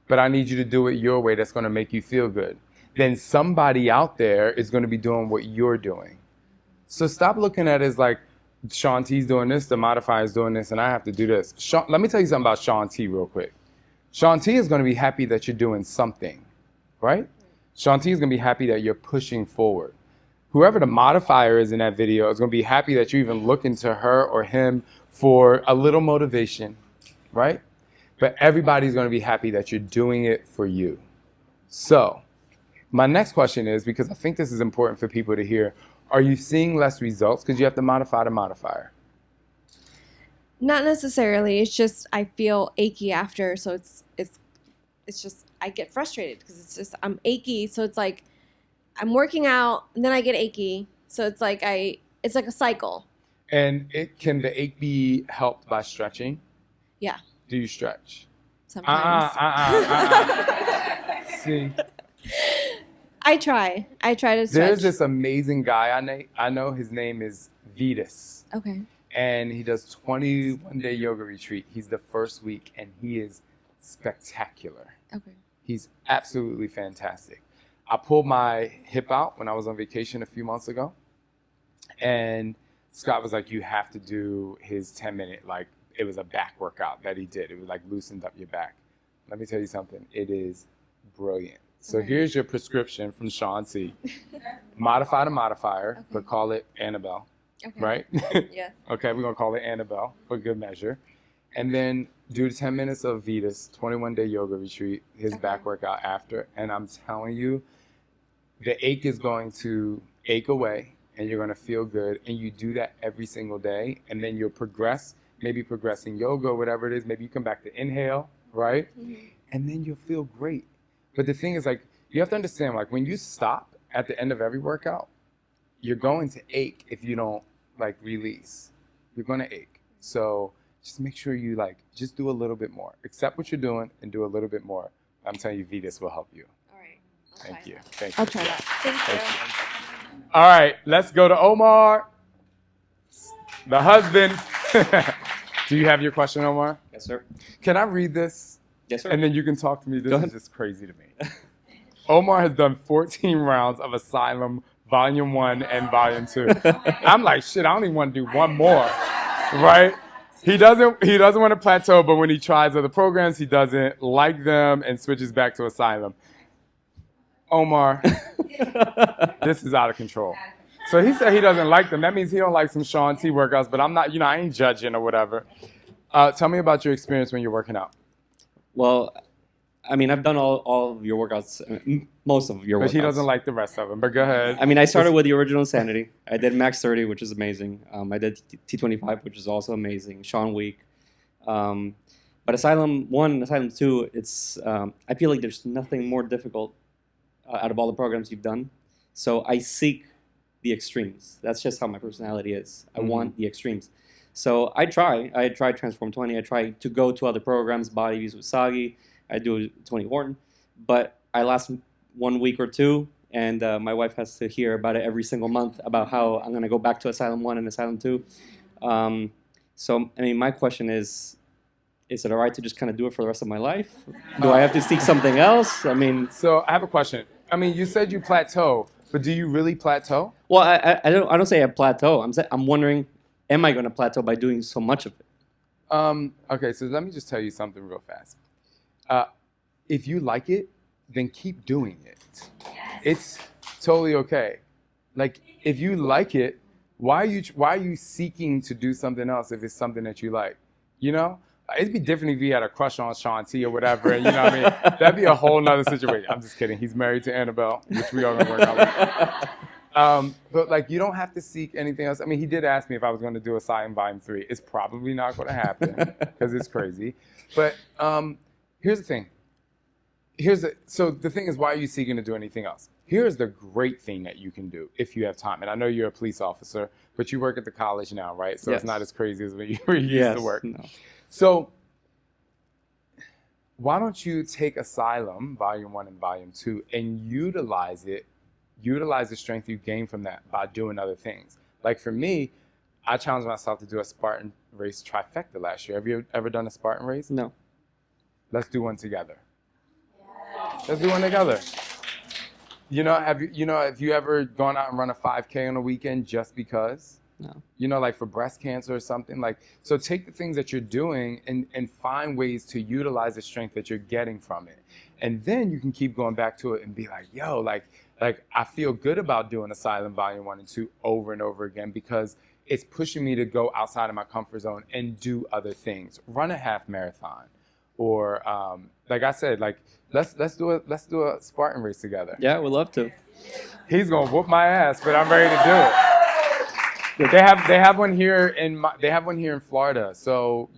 but I need you to do it your way that's going to make you feel good. Then somebody out there is going to be doing what you're doing. So stop looking at it as like, Shaun T's doing this, the modifier is doing this, and I have to do this. Let me tell you something about Shaun T real quick. Shaun T is going to be happy that you're doing something, right? Shaun T is going to be happy that you're pushing forward. Whoever the modifier is in that video is going to be happy that you even looking to her or him for a little motivation, right? But everybody's going to be happy that you're doing it for you. So my next question is, because I think this is important for people to hear, are you seeing less results because you have to modify the modifier? Not necessarily. It's just I feel achy after, so it's just I get frustrated because it's just I'm achy. So it's like I'm working out and then I get achy. So it's like it's like a cycle. And can the ache be helped by stretching? Yeah. Do you stretch? Sometimes. See. I try to stretch. There's this amazing guy I know. His name is Vetus. Okay. And he does 21-day yoga retreat. He's the first week, and he is spectacular. Okay. He's absolutely fantastic. I pulled my hip out when I was on vacation a few months ago. And Scott was like, you have to do his 10-minute, like, it was a back workout that he did. It was like loosened up your back. Let me tell you something. It is brilliant. So here's your prescription from Shaun T. Modify the modifier, but call it Annabelle. Okay. Right? Yes. Okay, we're going to call it Annabelle for good measure. And then do 10 minutes of Vitas, 21-day yoga retreat, his back workout after. And I'm telling you, the ache is going to ache away and you're going to feel good. And you do that every single day. And then you'll progress, maybe progress in yoga or whatever it is. Maybe you come back to inhale, right? And then you'll feel great. But the thing is, like, you have to understand, like, when you stop at the end of every workout, you're going to ache if you don't, like, release. You're going to ache. So just make sure you, like, just do a little bit more. Accept what you're doing and do a little bit more. I'm telling you, Vitas will help you. All right. Thank you. Thank you. I'll try that. Thank you. All right, let's go to Omar, the husband. Do you have your question, Omar? Yes, sir. Can I read this? Yes, sir. And then you can talk to me. This Go is ahead. just crazy to me. Omar has done 14 rounds of Asylum Volume 1 and Volume 2. I'm like, shit, I don't even want to do one more, right? He doesn't want to plateau, but when he tries other programs, he doesn't like them and switches back to Asylum. Omar, this is out of control. So he said he doesn't like them. That means he don't like some Shaun T workouts, but I'm not, I ain't judging or whatever. Tell me about your experience when you're working out. Well, I mean, I've done all of your workouts, most of your workouts. But he doesn't like the rest of them, but go ahead. I mean, I started with the original Insanity. I did Max 30, which is amazing. I did T25, which is also amazing. Shaun Week. But Asylum 1 and Asylum 2, it's, I feel like there's nothing more difficult out of all the programs you've done. So I seek the extremes. That's just how my personality is. I want the extremes. So I try Transform 20. I try to go to other programs, Body Views with Sagi. I do 20 Horton. But I last 1 week or two, and my wife has to hear about it every single month about how I'm going to go back to Asylum 1 and Asylum 2. So, I mean, my question is it all right to just kind of do it for the rest of my life? Do I have to seek something else? I mean... So I have a question. I mean, you said you plateau, but do you really plateau? Well, I don't say I plateau. I'm wondering, am I going to plateau by doing so much of it? Okay, so let me just tell you something real fast. If you like it, then keep doing it. It's totally okay. Like, if you like it, why are you seeking to do something else if it's something that you like? You know? It'd be different if you had a crush on Shaun T or whatever, and you know what I mean? That'd be a whole nother situation. I'm just kidding. He's married to Annabelle, which we are going to work out with. But, like, you don't have to seek anything else. I mean, he did ask me if I was going to do Asylum Volume 3. It's probably not going to happen because it's crazy. But here's the thing. So the thing is, why are you seeking to do anything else? Here's the great thing that you can do if you have time. And I know you're a police officer, but you work at the college now, right? So It's not as crazy as when you used to work. No. So why don't you take Asylum, Volume 1 and Volume 2, and utilize the strength you gain from that by doing other things. Like for me, I challenged myself to do a Spartan race trifecta last year. Have you ever done a Spartan race? No. Let's do one together. Let's do one together. Have you ever gone out and run a 5K on a weekend just because? No. Like for breast cancer or something. Like, so take the things that you're doing and find ways to utilize the strength that you're getting from it. And then you can keep going back to it and be like, yo, like I feel good about doing Asylum Volume 1 and 2 over and over again because it's pushing me to go outside of my comfort zone and do other things. Run a half marathon. Or like I said, like let's do a Spartan race together. Yeah, we'd love to. He's gonna whoop my ass, but I'm ready to do it. They have one here in Florida. So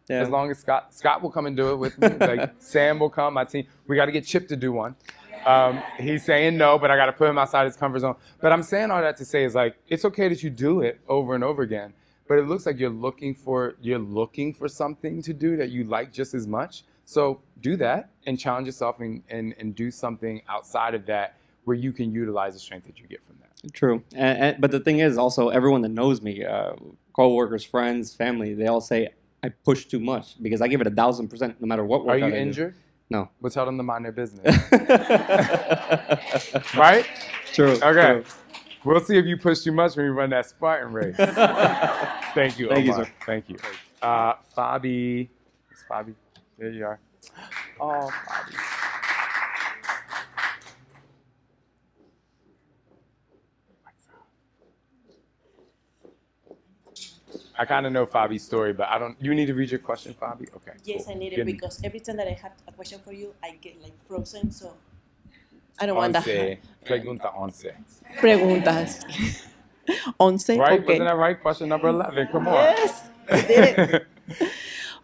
as long as Scott will come and do it with me, like Sam will come, my team. We got to get Chip to do one. He's saying no, but I got to put him outside his comfort zone. But I'm saying all that to say is like it's okay that you do it over and over again. But it looks like you're looking for something to do that you like just as much. So do that and challenge yourself and do something outside of that where you can utilize the strength that you get from that. True. But the thing is also everyone that knows me, co-workers, friends, family, they all say I push too much because I give it 1,000% no matter what workout I do. Are you injured? No. We'll tell them to mind their business. Right? True. Okay. True. We'll see if you push too much when we run that Spartan race. Thank you, Thank you, Omar. sir. Thank you. Fabi. It's Fabi. There you are. Oh, Fabi. I kind of know Fabi's story, but I don't. You need to read your question, Fabi? Okay. Yes, cool. I need it Give me. because every time that I have a question for you, I get like frozen. So I don't want that. Pregunta 11. Preguntas. 11. Right? Okay. Wasn't that right? Question number 11. Come on. Yes, I did it.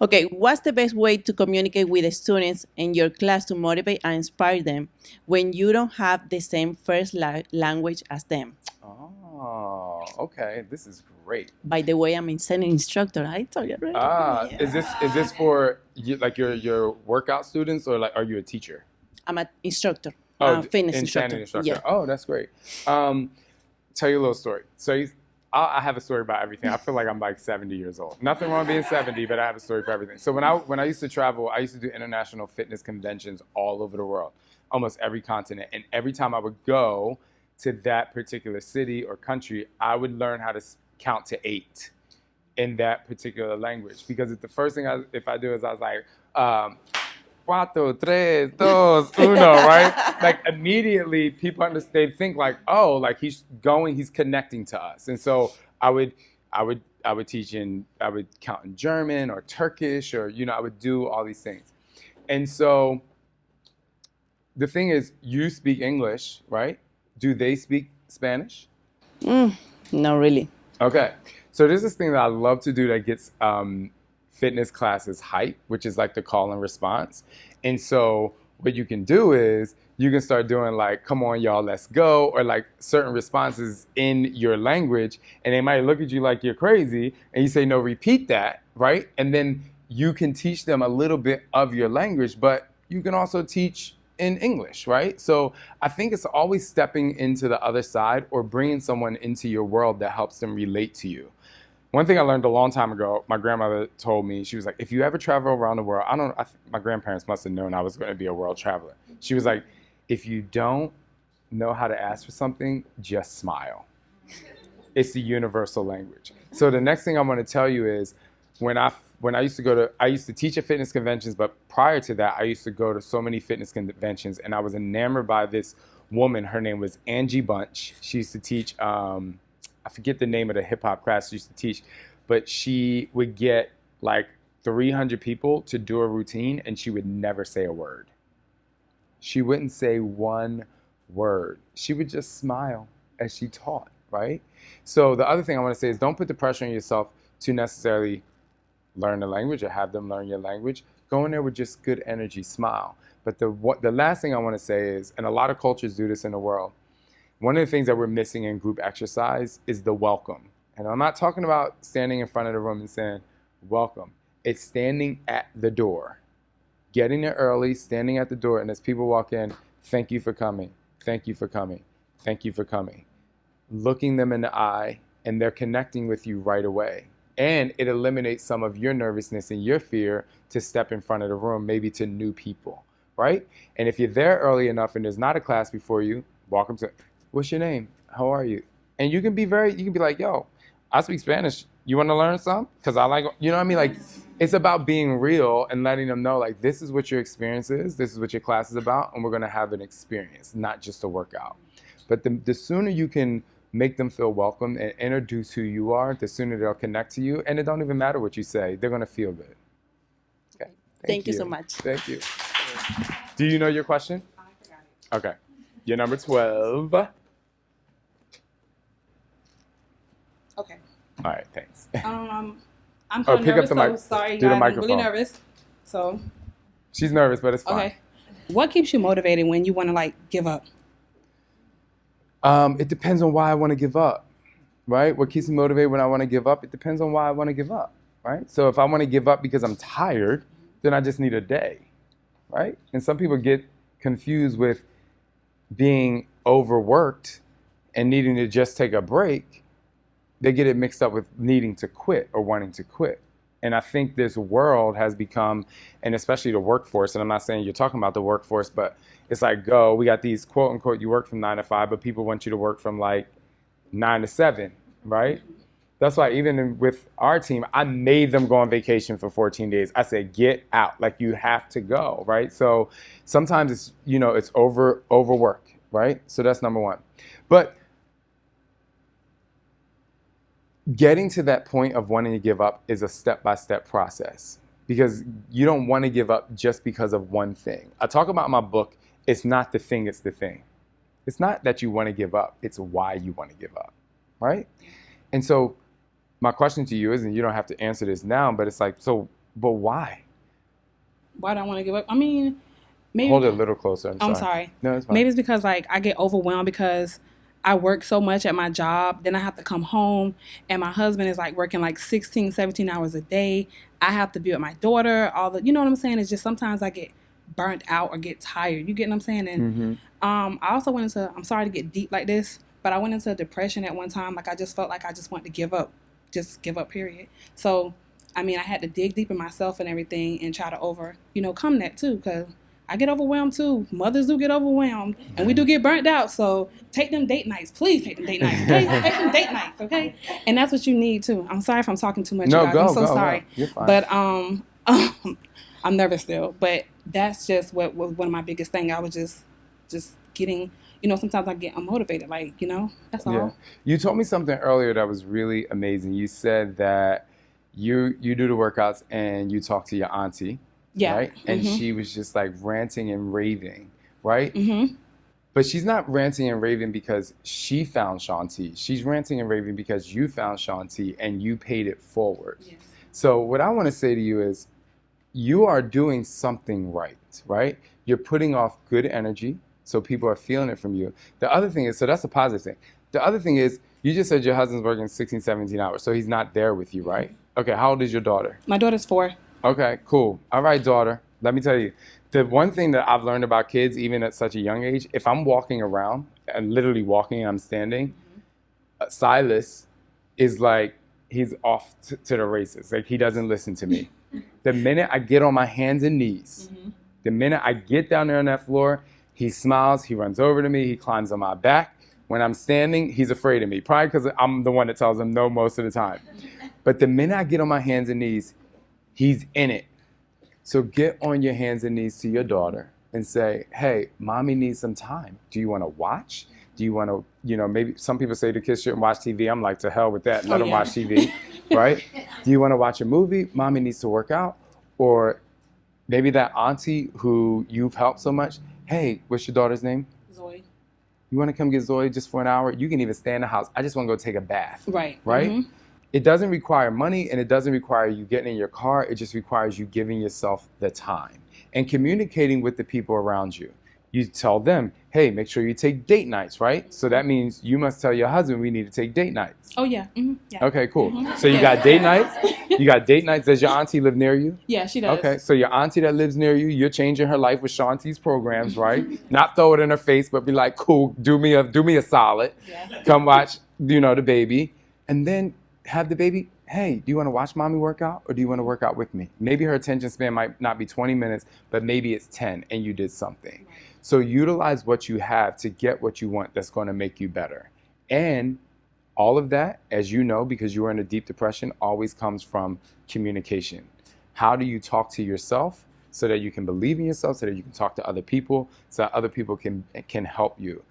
Okay, what's the best way to communicate with the students in your class to motivate and inspire them when you don't have the same first language as them? Oh, okay. This is great. By the way, I'm an instructor. I told you already. Is this for you, like your workout students, or like are you a teacher? I'm an instructor. Oh, Fitness insanity instructor. instructor. Yeah. Oh, that's great. Tell you a little story. So I have a story about everything. I feel like I'm like 70 years old. Nothing wrong being 70, but I have a story for everything. So when I used to travel, I used to do international fitness conventions all over the world, almost every continent. And every time I would go to that particular city or country, I would learn how to count to 8 in that particular language. Because the first thing I do is I was like, 4, 3, 2, 1, right? Like immediately people understand, they think like, oh, like he's connecting to us. And so I would count in German or Turkish, or, I would do all these things. And so the thing is, you speak English, right? Do they speak Spanish? No, really. Okay. So there's this thing that I love to do that gets fitness classes hype, which is like the call and response. And so what you can do is you can start doing like, come on, y'all, let's go, or like certain responses in your language. And they might look at you like you're crazy. And you say, no, repeat that, right? And then you can teach them a little bit of your language, but you can also teach in English, right? So I think it's always stepping into the other side or bringing someone into your world that helps them relate to you. One thing I learned a long time ago, my grandmother told me, she was like, if you ever travel around the world, my grandparents must have known I was going to be a world traveler. She was like, if you don't know how to ask for something, just smile. It's the universal language. So the next thing I want to tell you is when I used to teach at fitness conventions, but prior to that, I used to go to so many fitness conventions, and I was enamored by this woman. Her name was Angie Bunch. She used to teach, I forget the name of the hip hop class she used to teach, but she would get like 300 people to do a routine, and she would never say a word. She wouldn't say one word. She would just smile as she taught, right? So the other thing I want to say is don't put the pressure on yourself to necessarily learn the language or have them learn your language. Go in there with just good energy, smile. But the last thing I want to say is, and a lot of cultures do this in the world, one of the things that we're missing in group exercise is the welcome. And I'm not talking about standing in front of the room and saying, welcome. It's standing at the door. Getting there early, standing at the door, and as people walk in, thank you for coming, thank you for coming, thank you for coming. Looking them in the eye, and they're connecting with you right away. And it eliminates some of your nervousness and your fear to step in front of the room, maybe to new people, right? And if you're there early enough and there's not a class before you, welcome to, what's your name? How are you? And you can be like, yo, I speak Spanish. You want to learn some? Because I like, you know what I mean? Like, it's about being real and letting them know, like, this is what your experience is. This is what your class is about. And we're going to have an experience, not just a workout. But the sooner you can make them feel welcome and introduce who you are, the sooner they'll connect to you. And it don't even matter what you say. They're going to feel good. Okay. Thank you so much. Thank you. Do you know your question? I forgot it. Okay. You're number 12. Okay. All right, thanks. I'm kind of pick nervous, up the mic. so sorry, Do the guys. I'm microphone. really nervous. So. She's nervous, but it's fine. Okay. What keeps you motivated when you want to like give up? It depends on why I want to give up, right? What keeps me motivated when I want to give up? It depends on why I want to give up, right? So if I want to give up because I'm tired, then I just need a day, right? And some people get confused with being overworked and needing to just take a break. They get it mixed up with needing to quit or wanting to quit. And I think this world has become, and especially the workforce, and I'm not saying you're talking about the workforce, but it's like, we got these quote unquote, you work from 9 to 5, but people want you to work from like 9 to 7, right? That's why even with our team, I made them go on vacation for 14 days. I said, get out, like you have to go, right? So sometimes it's, it's overwork, right? So that's number one. But getting to that point of wanting to give up is a step-by-step process, because you don't want to give up just because of one thing. I talk about in my book, it's not the thing, it's the thing. It's not that you want to give up, it's why you want to give up, right? And so my question to you is, and you don't have to answer this now, but it's like, but why? Why do I want to give up? I mean, maybe. Hold it a little closer. I'm sorry. No, it's fine. Maybe it's because like I get overwhelmed because I work so much at my job. Then I have to come home and my husband is like working like 16, 17 hours a day. I have to be with my daughter, you know what I'm saying? It's just sometimes I get burnt out or get tired. You get what I'm saying? And I also went into, I'm sorry to get deep like this, but I went into depression at one time. Like I just felt like I just wanted to give up. Just give up, period. So, I mean, I had to dig deep in myself and everything and try to come that too, because I get overwhelmed too. Mothers do get overwhelmed, and we do get burnt out. So take them date nights. Please take them date nights. Okay? Take them date nights, okay? And that's what you need too. I'm sorry if I'm talking too much, No, you guys. go, I'm so go, sorry. go. You're fine. But I'm nervous still. But that's just what was one of my biggest things. I was just getting, sometimes I get unmotivated, that's all. Yeah. You told me something earlier that was really amazing. You said that you do the workouts and you talk to your auntie, yeah. right? And she was just like ranting and raving, right? Mm-hmm. But she's not ranting and raving because she found Shaun T. She's ranting and raving because you found Shaun T and you paid it forward. Yes. So what I want to say to you is, you are doing something right? You're putting off good energy, so people are feeling it from you. The other thing is, so that's a positive thing. The other thing is, you just said your husband's working 16, 17 hours, so he's not there with you, right? Okay, how old is your daughter? My daughter's 4. Okay, cool. All right, daughter, let me tell you. The one thing that I've learned about kids, even at such a young age, if I'm walking around, and literally walking and I'm standing, Silas is like, he's off to the races. Like, he doesn't listen to me. The minute I get on my hands and knees, the minute I get down there on that floor, he smiles, he runs over to me, he climbs on my back. When I'm standing, he's afraid of me, probably because I'm the one that tells him no most of the time. But the minute I get on my hands and knees, he's in it. So get on your hands and knees to your daughter and say, hey, mommy needs some time. Do you want to watch? Do you want to, maybe some people say the kids shouldn't watch TV. I'm like, to hell with that. Let them watch TV, right? Do you want to watch a movie? Mommy needs to work out. Or maybe that auntie who you've helped so much. Hey, what's your daughter's name? Zoe. You want to come get Zoe just for an hour? You can even stay in the house. I just want to go take a bath. Right. Right? It doesn't require money, and it doesn't require you getting in your car. It just requires you giving yourself the time and communicating with the people around you. You tell them, hey, make sure you take date nights, right? So that means you must tell your husband we need to take date nights. Oh, yeah. Yeah. Okay, cool. So you got date nights. You got date nights. Does your auntie live near you? Yeah, she does. Okay, so your auntie that lives near you, you're changing her life with Shaun T's programs, right? Not throw it in her face, but be like, cool, do me a solid. Yeah. Come watch, the baby. And then have the baby, hey, do you want to watch mommy work out, or do you want to work out with me? Maybe her attention span might not be 20 minutes, but maybe it's 10 and you did something. So utilize what you have to get what you want that's going to make you better. And all of that, as you know, because you were in a deep depression, always comes from communication. How do you talk to yourself so that you can believe in yourself, so that you can talk to other people, so that other people can help you?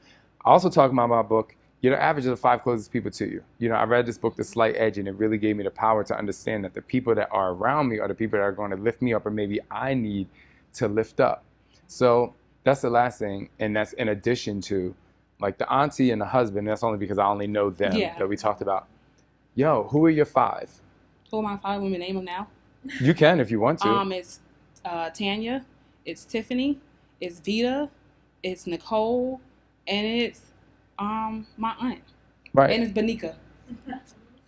I also talk about my book, you're the average of the 5 closest people to you. I read this book, The Slight Edge, and it really gave me the power to understand that the people that are around me are the people that are going to lift me up, or maybe I need to lift up. So that's the last thing, and that's in addition to, like, the auntie and the husband. That's only because I only know them that we talked about. Yo, who are your 5? Who are my 5 women? Name them now. You can if you want to. It's Tanya, it's Tiffany, it's Vita, it's Nicole, and it's my aunt. Right. And it's Benika.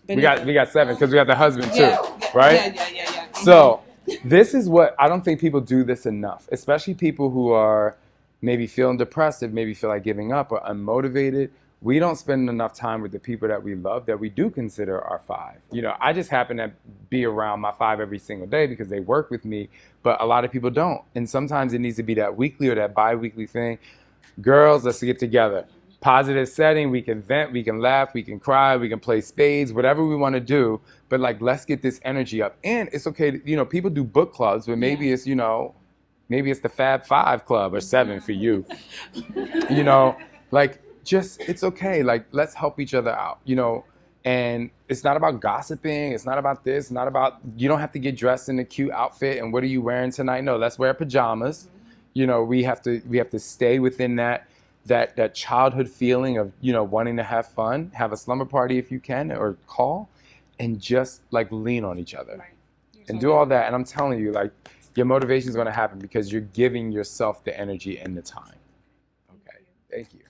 We got 7 because we got the husband too, yeah, right? Yeah. So this is what I don't think people do this enough, especially people who are maybe feeling depressed, maybe feel like giving up or unmotivated. We don't spend enough time with the people that we love that we do consider our 5. I just happen to be around my 5 every single day because they work with me, but a lot of people don't. And sometimes it needs to be that weekly or that bi-weekly thing. Girls, let's get together. positive setting. We can vent, we can laugh, we can cry, we can play spades, whatever we want to do. But like, let's get this energy up. And it's okay to, you know, people do book clubs, but maybe it's, you know, maybe it's the Fab Five Club or 7 for you. You know, like, just, it's okay. Like, let's help each other out, you know. And it's not about gossiping. It's not about this. It's not about, you don't have to get dressed in a cute outfit and what are you wearing tonight? No, let's wear pajamas. You know, we have to stay within that childhood feeling of, you know, wanting to have fun, have a slumber party if you can, or call, and just like lean on each other and do all that. And I'm telling you, like, your motivation is going to happen because you're giving yourself the energy and the time. Okay, thank you.